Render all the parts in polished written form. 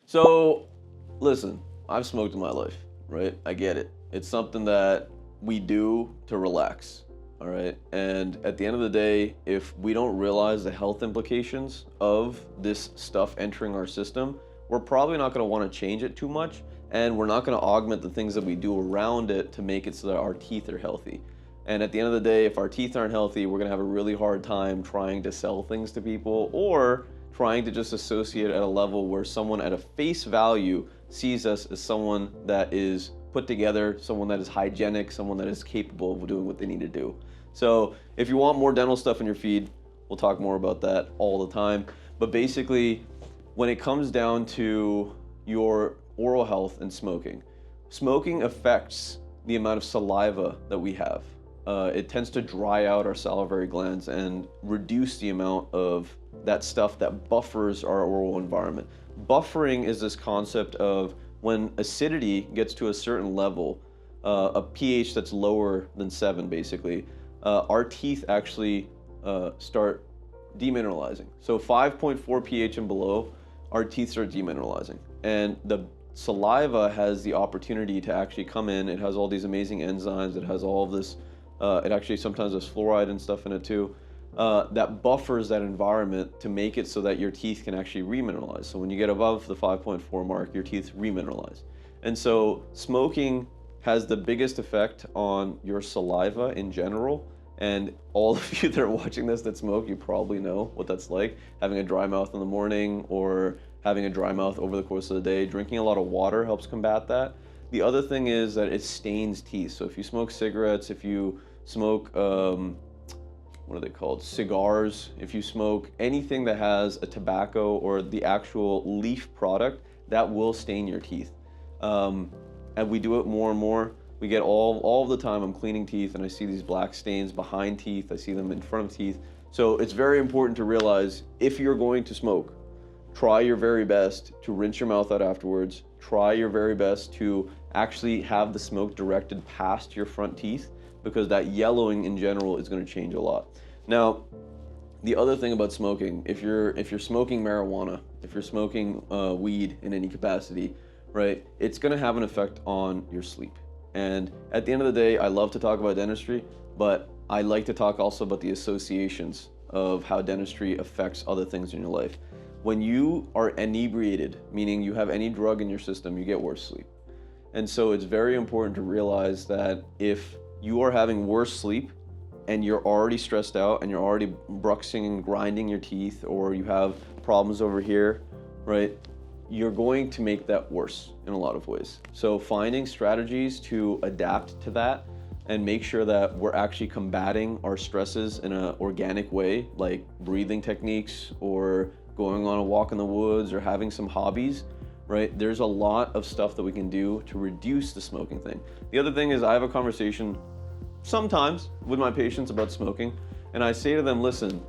So, listen, I've smoked in my life, right? I get it. It's something that we do to relax, all right? And at the end of the day, if we don't realize the health implications of this stuff entering our system, we're probably not going to want to change it too much, and we're not going to augment the things that we do around it to make it so that our teeth are healthy. And at the end of the day, if our teeth aren't healthy, we're gonna have a really hard time trying to sell things to people or trying to just associate at a level where someone at a face value sees us as someone that is put together, someone that is hygienic, someone that is capable of doing what they need to do. So if you want more dental stuff in your feed, we'll talk more about that all the time. But basically, when it comes down to your oral health and smoking, smoking affects the amount of saliva that we have. It tends to dry out our salivary glands and reduce the amount of that stuff that buffers our oral environment. Buffering is this concept of when acidity gets to a certain level, a pH that's lower than 7 basically, our teeth actually start demineralizing. So 5.4 pH and below, our teeth start demineralizing. And the saliva has the opportunity to actually come in. It has all these amazing enzymes. It has all of this, it actually sometimes has fluoride and stuff in it too, that buffers that environment to make it so that your teeth can actually remineralize. So when you get above the 5.4 mark, your teeth remineralize. And so smoking has the biggest effect on your saliva in general. And all of you that are watching this that smoke, you probably know what that's like. Having a dry mouth in the morning or having a dry mouth over the course of the day. Drinking a lot of water helps combat that. The other thing is that it stains teeth. So if you smoke cigarettes, if you smoke, what are they called? Cigars. If you smoke anything that has a tobacco or the actual leaf product, that will stain your teeth. And we do it more and more. We get all the time, I'm cleaning teeth and I see these black stains behind teeth. I see them in front of teeth. So it's very important to realize if you're going to smoke, try your very best to rinse your mouth out afterwards. Try your very best to actually have the smoke directed past your front teeth, because that yellowing in general is going to change a lot. Now, the other thing about smoking, if you're smoking marijuana, if you're smoking weed in any capacity, right, it's going to have an effect on your sleep. And at the end of the day, I love to talk about dentistry, but I like to talk also about the associations of how dentistry affects other things in your life. When you are inebriated, meaning you have any drug in your system, you get worse sleep. And so it's very important to realize that if you are having worse sleep and you're already stressed out and you're already bruxing and grinding your teeth, or you have problems over here, right, you're going to make that worse in a lot of ways. So finding strategies to adapt to that and make sure that we're actually combating our stresses in an organic way, like breathing techniques or going on a walk in the woods or having some hobbies, right? There's a lot of stuff that we can do to reduce the smoking thing. The other thing is I have a conversation sometimes with my patients about smoking, and I say to them, listen,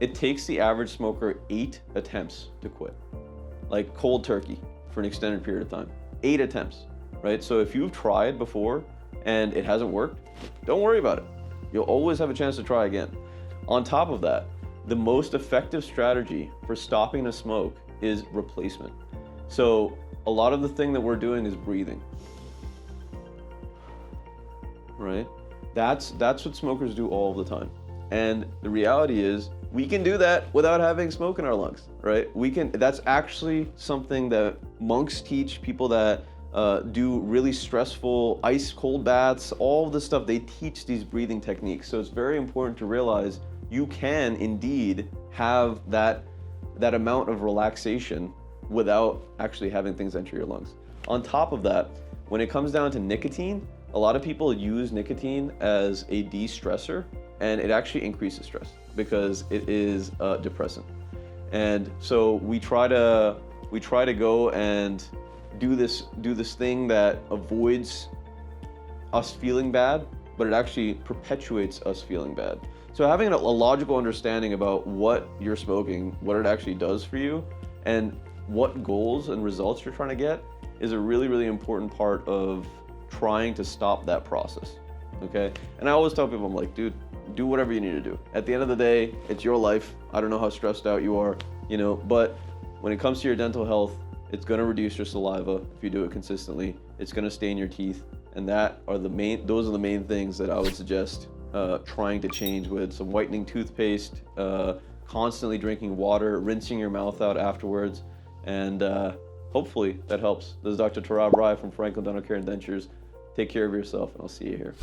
it takes the average smoker 8 attempts to quit. Like cold turkey for an extended period of time. 8 attempts, right? So if you've tried before and it hasn't worked, don't worry about it. You'll always have a chance to try again. On top of that, the most effective strategy for stopping a smoke is replacement. So a lot of the thing that we're doing is breathing, right? That's what smokers do all the time. And the reality is we can do that without having smoke in our lungs, right? That's actually something that monks teach people that do really stressful ice cold baths, all of this stuff. They teach these breathing techniques. So it's very important to realize you can indeed have that amount of relaxation without actually having things enter your lungs. On top of that, when it comes down to nicotine, a lot of people use nicotine as a de-stressor, and it actually increases stress because it is a depressant. And so we try to go and do this thing that avoids us feeling bad, but it actually perpetuates us feeling bad. So having a logical understanding about what you're smoking, what it actually does for you, and what goals and results you're trying to get is a really, really important part of trying to stop that process, okay? And I always tell people, I'm like, dude, do whatever you need to do. At the end of the day, it's your life. I don't know how stressed out you are, but when it comes to your dental health, It's gonna reduce your saliva if you do it consistently. It's gonna stain your teeth, and those are the main things that I would suggest trying to change with some whitening toothpaste, constantly drinking water, rinsing your mouth out afterwards, and hopefully that helps. This is Dr. Turab Rai from Franklin.DentalCare and Dentures. Take care of yourself, and I'll see you here.